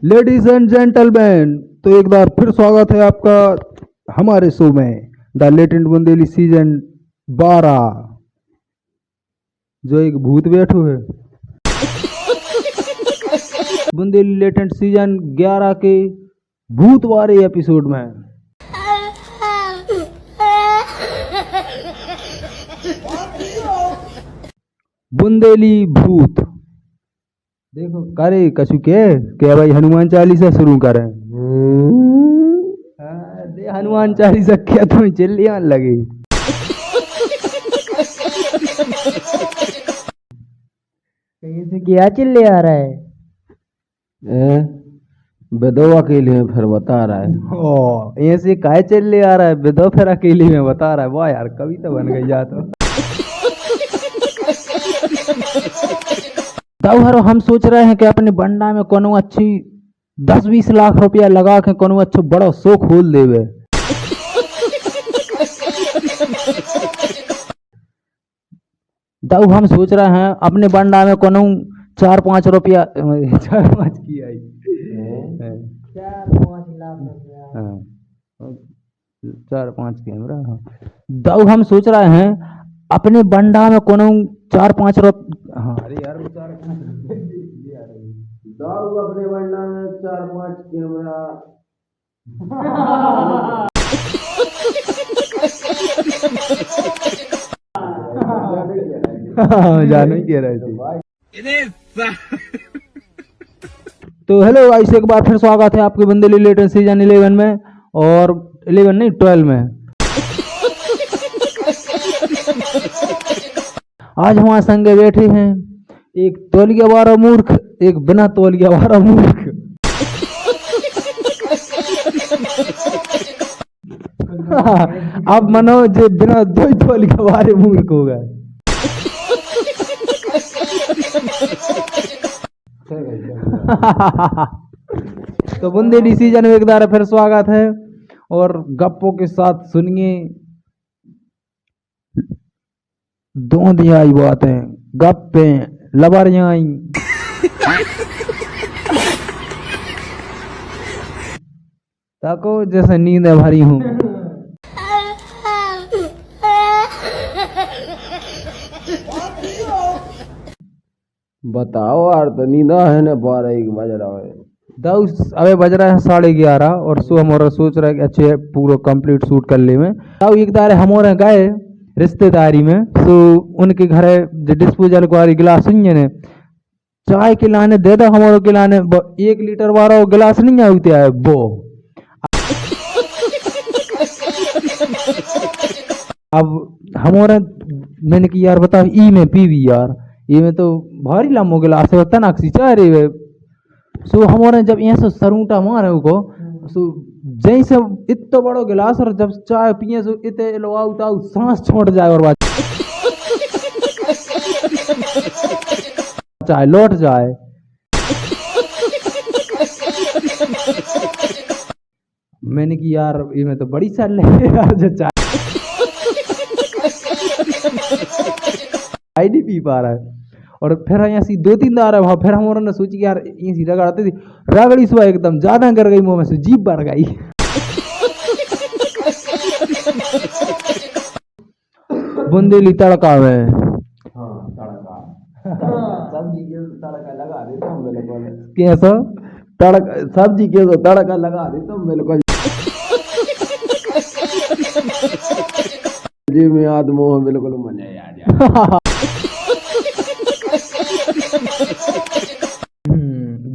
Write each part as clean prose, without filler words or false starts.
Ladies and gentleman, तो एक बार फिर स्वागत है आपका हमारे शो में द लेटेंट बुंदेली सीजन 12। जो एक भूत बैठो है बुंदेली लेटेंट सीजन 11 के भूत वाले एपिसोड में। बुंदेली भूत देखो करे कछु के भाई हनुमान चालीसा शुरू करें। दे हनुमान चालीसा क्या तुम्हें चिल्ली आने लगी। से क्या चिल्ले आ रहा है? बेदो अकेले में फिर बता रहा है। ओ ऐसे काय चिल्ले आ रहा है, बेदो फिर अकेले में बता रहा है। वाह यार कविता बन गई या तो। तब हम सोच रहे हैं कि अपने बंडा में कोनो अच्छी 10-20 लाख रुपया लगा के कोनो अच्छा बड़ा शो खोल देवे। तब हम सोच रहे हैं अपने बंडा में कोनो 4-5 रुपया 4-5 की आई 4-5 लाख रुपया 4-5 कैमरा। तब हम सोच रहे हैं अपने बंडा में कोनो 4-5 रुपया। हाँ अरे यार वो 4-5 अपने बंडा में 4-5 कैमरा जाने कह रहे थे। तो हेलो गाइस, एक बार फिर स्वागत है आपके बुंदेली लेटेंट सीजन 11 में, और 11 नहीं 12 में। आज हमारे संगे बैठे हैं एक तौलिया वाला मूर्ख, एक बिना तौलिया वाला मूर्ख। अब मनो जो बिना दो तौलिया वाले मूर्ख हो गए। तो बुंदेली सीजन में एक बार फिर स्वागत है, और गप्पों के साथ सुनिए दोंधियाई बातें, गप्पे लबरियाई। ताको जैसे नींद भरी हूँ। बताओ यार, तो नींदा है ना 12-1 बज रहा है। दाऊ अबे बज रहा है 11:30, और सो हमारा सोच रहा है कि अच्छे पूरा कंप्लीट शूट कर ले में। दाऊ एक दारे हमारे गए रिश्तेदारी में, तो उनके घर जो डिस्पोजल वाली गिलास नहीं है ने, चाय के लाने दे दो हमारे के लाने 1 लीटर वाला गिलास नहीं आते है वो। अब हमारे मैंने कि यार बताओ ई में पीवी यार, ई में तो भारी लम्बो गिलास है, तनाक्सी चाह रही है। सो हमारे जब यहाँ से सरूटा मारे को, सो जैसे इतना बड़ो गिलास, और जब चाय पिए सो इतने लवाऊ सांस छोड़ जाए और बात चाय लौट जाए। मैंने कि यार ये में तो बड़ी चल है यार, जो चाय नहीं पी पा रहा है। और फिर यहाँ से 2-3 दार है वहाँ, फिर हमारे ने सोची कि यार ये सी रगड़ती थी, रगड़ी सुबह एकदम ज्यादा कर गई, मुंह में से जीभ बढ़ गई। बुंदेली तड़का में सब्जी के तड़का लगा देता हूँ बिल्कुल। कैसा तड़का सब्जी के तो तड़का लगा देता हूँ बिल्कुल। जी में आदमो बिल्कुल मजा आ जाए।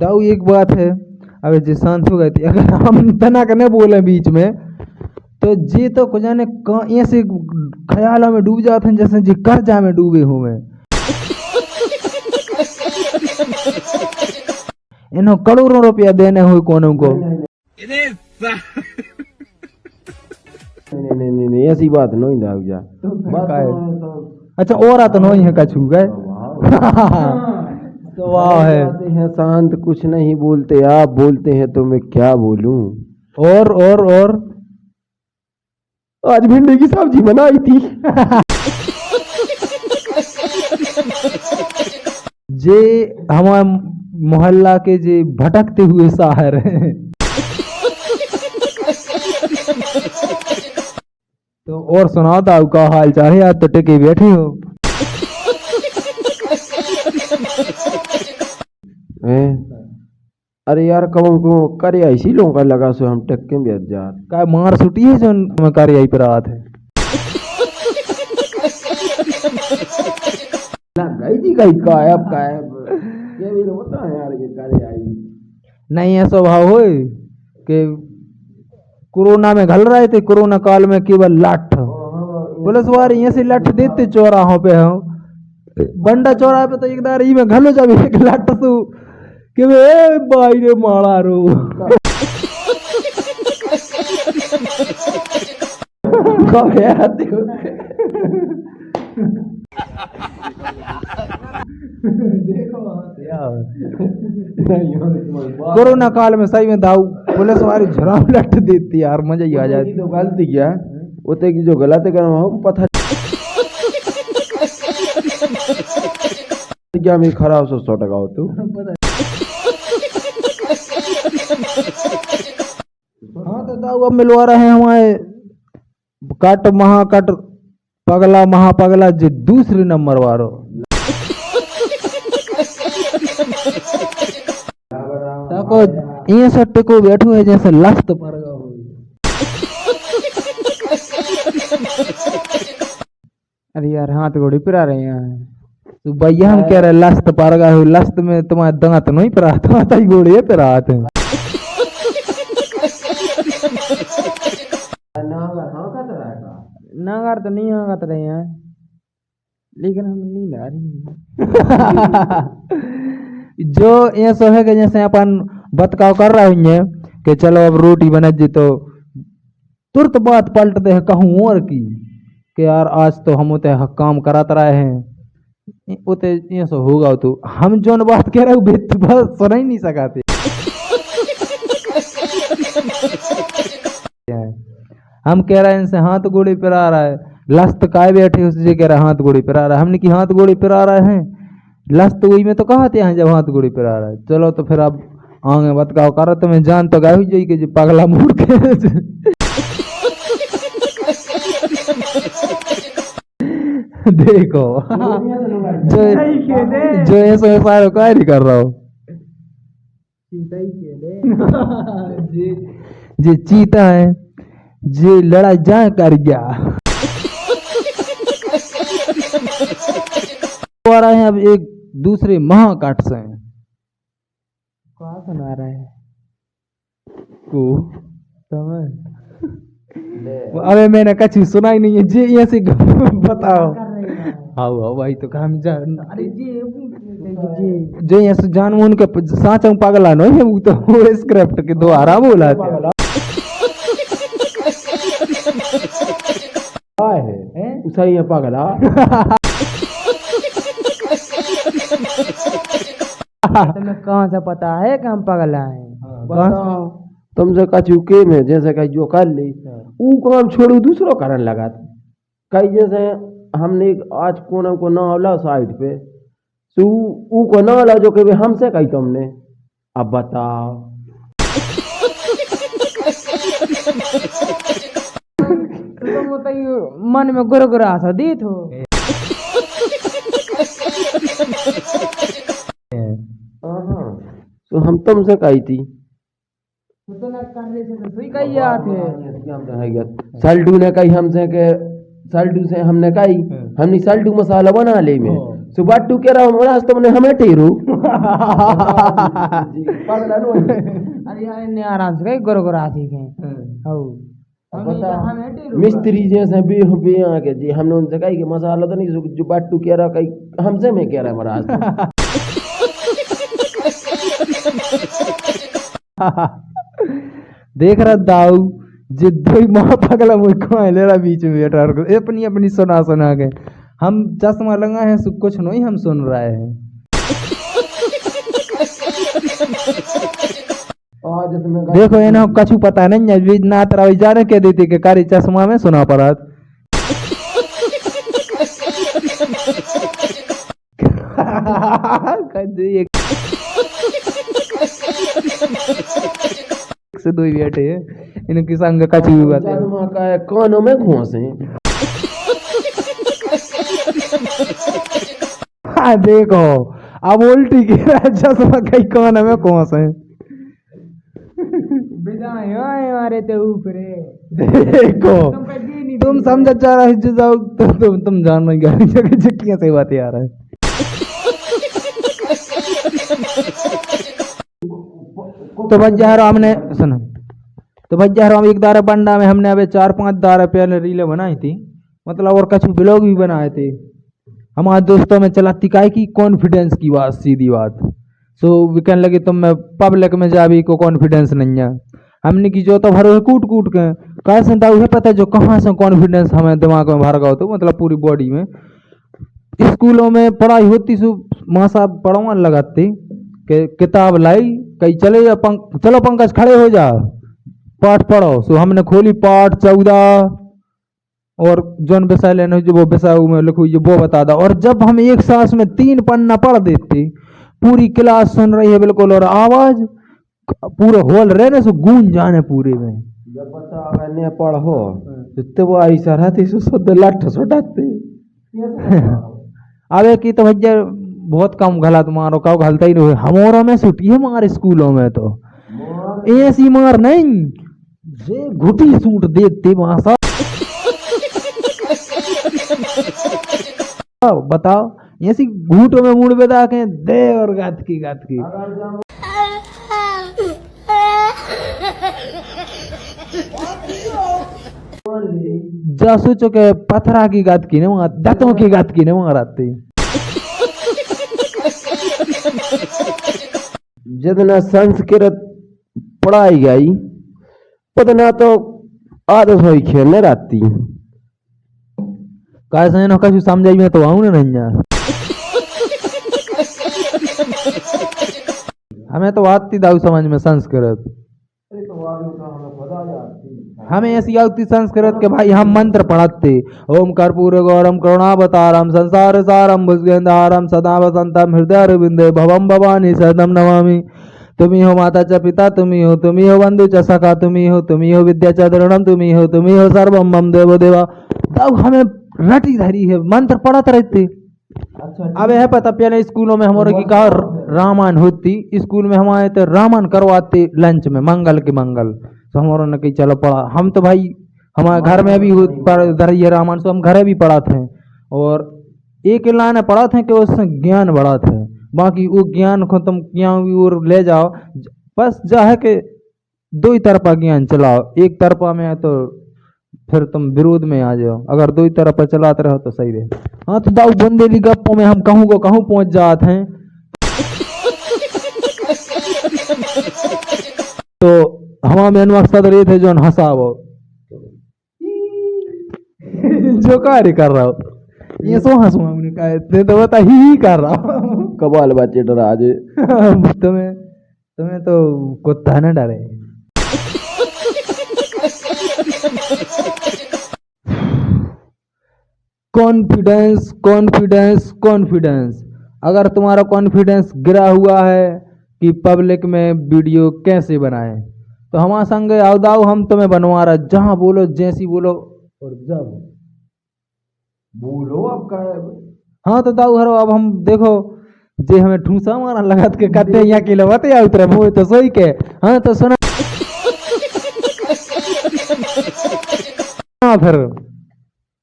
दाऊ एक बात है, अबे जी शांत हो गई थी, अगर हम तना करने बोले बीच में तो जे तो कुछ जाने ऐसे ख्यालों में डूब जाते हैं जैसे जी कर्जा में डूबे हुए। इन्हों करोड़ों रुपया देने हुए कोनों को। नहीं ऐसी बात नहीं दाऊ जा। अच्छा और तो नहीं है कछू गए। तो वाह है शांत, कुछ नहीं बोलते, आप बोलते हैं तो मैं क्या बोलूं। और आज भिंडी की सब्जी बनाई थी। जे हमारे मोहल्ला के जे भटकते हुए शहर हैं। तो और सुनाओ दाऊ का हाल चाल है, आज तो टिके बैठे हो। अरे यार कब को करे ऐसी लोगों का लगा सो हम टक्के में बैठ जा का मार छुट्टी है जो मैं कार्य आई पर रात है ना गई थी कहीं गायब ये भी होता है यार, के करे आई नहीं है स्वभाव हो कि कोरोना में घल रहे थे, कोरोना काल में केवल लाठ पुलिस वाले यहाँ से लाठ देते चौराहों पे हो, बंडा चौराहे पे तो एक दार में घलो जब एक लाठ तो कि वे भाई रे मारा रो कब आते हो कोरोना काल में सही में दाऊ पुलिस वाले झराम लट देती यार, मजा ही आ जाती। तो गलती क्या होते की जो गलत करना हो पता क्या मैं खराब सो 100 टका हो तू। हाँ तो दाऊ अब मिलवा रहे हैं हमारे कट महाकट पगला महापगला जो दूसरे नंबर वालो ताको ये सट्टे को बैठो है जैसे लस्त पर अरे यार हाथ घोड़ी पिरा रहे हैं। तो भैया हम कह रहे लस्त पारगा हो, लस्त में तुम्हारे दांत नहीं परा था ही घोड़े पे रात है। नागार तो नहीं हाँकत रहे हैं, लेकिन हम नींद आ रही है। जो ये सो है कि जैसे अपन बतकाव कर रहे हैं कि चलो अब रोटी बन जी, तो तुरंत बात पलटते हैं कहूँ और की कि यार आज तो हम उते काम कराते रहे हैं, उते ये सो होगा तो हम जो बात कह रहे हो बस सुन ही नहीं सकाते। हम कह रहे हैं इनसे हाथ गोड़ी पर आ रहा है, लस्त काय बैठे उससे कह रहा है हाथ गोड़ी पर आ रहा है, हमने की हाथ गोड़ी पर आ रहे हैं, लस्त वही में तो कहते हैं जब हाथ गोड़ी पर आ रहा है। चलो तो फिर अब आगे बतकाव करो, तो मैं जान तो गाय जाई कि पगला मुड़ के देखो जो ऐसा सारे काय नहीं कर रहा हो जी चीता है जी लड़ा जा कर गया। आ रहे हैं अब एक दूसरे महाकाट से क्या सुना रहा है को समझ? अरे मैंने कछु सुना ही नहीं है जी, ऐसे बताओ। आओ आओ भाई तो काम जान अरे जी जो ऐसे जानमून के साचा पागला नहीं है वो तो वो स्क्रिप्ट के द्वारा बोला था। है सही है पागला। तुम्हें कहाँ से पता है कि हम पगला हैं? तुमसे कछु के में जैसे कहीं जो कर ली वो काम छोड़ू दूसरों कारण लगा कई जैसे हमने आज कोना को ना आला साइड पे तो ऊ को ना आला जो कभी हमसे कही तुमने, अब बताओ तुम तो मन में गुरगुरा सा दी थो। तो हम तुमसे कही थी सल्टू ने कही हमसे के सल्टू से हमने कही हमने सल्टू मसाला बना ले में सुबाटू कह रहा हूँ तो मैंने हमें टेरू। अरे यार इन्हें आराम से कहीं गुरगुरा सीखे मिस्त्री जैसे बे आके जी हमने उनसे कही कि मसाला तो नहीं जो बाटू कह रहा कही हमसे मैं कह रहा महाराज। देख रहा दाऊ जिद्दो माँ पगला मुझको ले रहा बीच में बैठा अपनी अपनी सुना सुना के, हम चश्मा लगा है सब कुछ नहीं हम सुन रहे हैं। देखो ये ना कछु पता नहीं ना तेरा जाने के देती के कारी चश्मा में सुना पड़ा से दो ही बैठे हैं इनकी संग कची हुई बात है। चश्मा का है, कानों में घोंसे। हाँ देखो अब उल्टी की चश्मा कई कोने में कौन है। बिदाई आए मारे ते ऊपरे देखो तुम पे दी नहीं तुम समझ जा रहे हो जाओ तुम जान नहीं गए जगह चिट्ठियां से बात आ रहा है। तो बज्जारो हमने सुनो तो बज्जारो हम एक दारा बंडा में हमने अबे 4-5 दारा पहले रीलें बनाई थी मतलब और कुछ ब्लॉग भी बनाए थे हमारे दोस्तों में चलाती काय की कॉन्फिडेंस की बात सीधी बात। सो वी कहने लगे तुम में पब्लिक में जा भी को कॉन्फिडेंस नहीं है हमने की जो तो भरो है कूट कूट के कैसे दाऊ है पता है जो कहाँ से कॉन्फिडेंस हमें दिमाग में भर गया तो मतलब पूरी बॉडी में। स्कूलों में पढ़ाई होती सो माँ साहब पढ़ाने लगाती कि किताब लाई कहीं चले जा चलो पंकज खड़े हो जा पाठ पढ़ो। सो हमने खोली पाठ 14 और जोन विषय लेने जो वो विषय में लिखो ये वो बता दा और जब हम एक सांस में 3 पन्ना पढ़ देते पूरी क्लास सुन रही है बिल्कुल और आवाज पूरे हॉल रहने से गूंज जाने पूरे में। जब बता मैंने पढ़ो जितने वो ऐसा रहती सो सद लठ सुटाते। अबे की तो भैया बहुत कम गलत मारो का गलता ही नहीं हमारा में छुट्टी है हमारे स्कूलों में तो ऐसी मार नहीं जे घुटी सूट देते वहां सा। बताओ ऐसी घूटों में मुड़ बेदा के दे और गात की जा सोचो के पथरा की गात की ना दांतों की गात की ना माराते। जितना संस्कृत पढ़ाई गई उतना तो आदत हुई खेलने रहती कैसे ना कछु समझाई में तो आऊं नहीं जा हमें तो आती दाऊ समझ में संस्कृत हमें ऐसी आती संस्कृत के भाई हम मंत्र पढ़ाते ओम कर्पूर गौरम करुणावतारम संसार सारम भुजगेंद्रहारम सदा वसंतम हृदय अरविंदे भवम भवानी सदम नमामि। तुम्ही हो माता च पिता तुम्ही हो बंधु च सखा तुम्ही हो विद्या च दृढ़म तुम्ही हो सर्वम मम देवो देवा। तब हमें रटी धरी है मंत्र पढ़ते रहते। अब है पता पहले स्कूलों में हमारे की कहा रामायण होती स्कूल में हमारे तो रामायण करवाते लंच में मंगल के मंगल तो हमारों ने कही चलो पढ़ा हम तो भाई हमारे घर में भी इधर ये रामायण तो हम घर भी पढ़ाते हैं और एक लाइन पढ़ाते हैं कि उससे ज्ञान बढ़ाते हैं बाकी वो ज्ञान को तुम क्या और ले जाओ बस जा है कि 2 ही तरफा ज्ञान चलाओ एक तरफा में है तो फिर तुम विरोध में आ जाओ अगर 2 ही तरफा चलाते रहो तो सही रहे। हाँ तो दाऊ बंदेली गप्पों में हम कहूँ को कहूँ पहुंच जाते हैं तो हमारा मेन मकसद रही थे जो हंसाओ जो कार्य कर रहा हो ये सो हंसू हमने कहा तो बता ही कर रहा हूँ कबाल बच्चे डरा जे तुम्हें तो कुत्ता न डरे। कॉन्फिडेंस कॉन्फिडेंस कॉन्फिडेंस अगर तुम्हारा कॉन्फिडेंस गिरा हुआ है कि पब्लिक में वीडियो कैसे बनाए तो हमारा संग आओ दाओ हम तुम्हें बनवा रहा जहां बोलो जैसी बोलो और जब बोलो अब का। हाँ तो दाऊ हरो अब हम देखो जे हमें ठूसा मारा लगत के कहते यहाँ किलो बते या उतरे मुँह तो सोई के। हाँ तो सुना हाँ फिर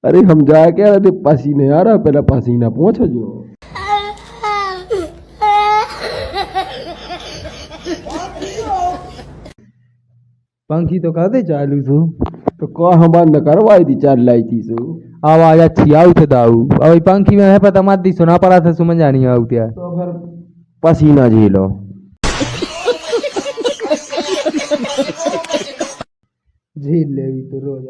अरे हम जा के रहे पसीने आ रहा पहले पसीना पहुंच जो पंखी तो कहते चालू सो तो कहाँ बंद करवाई थी चल लाई थी सो आवाज अच्छी आउ थे दाऊ अब पंखी में है पता मत दी सुना पड़ा था सुमन जानी आउ क्या तो फिर पसीना झेलो झेल ले भी तो रोज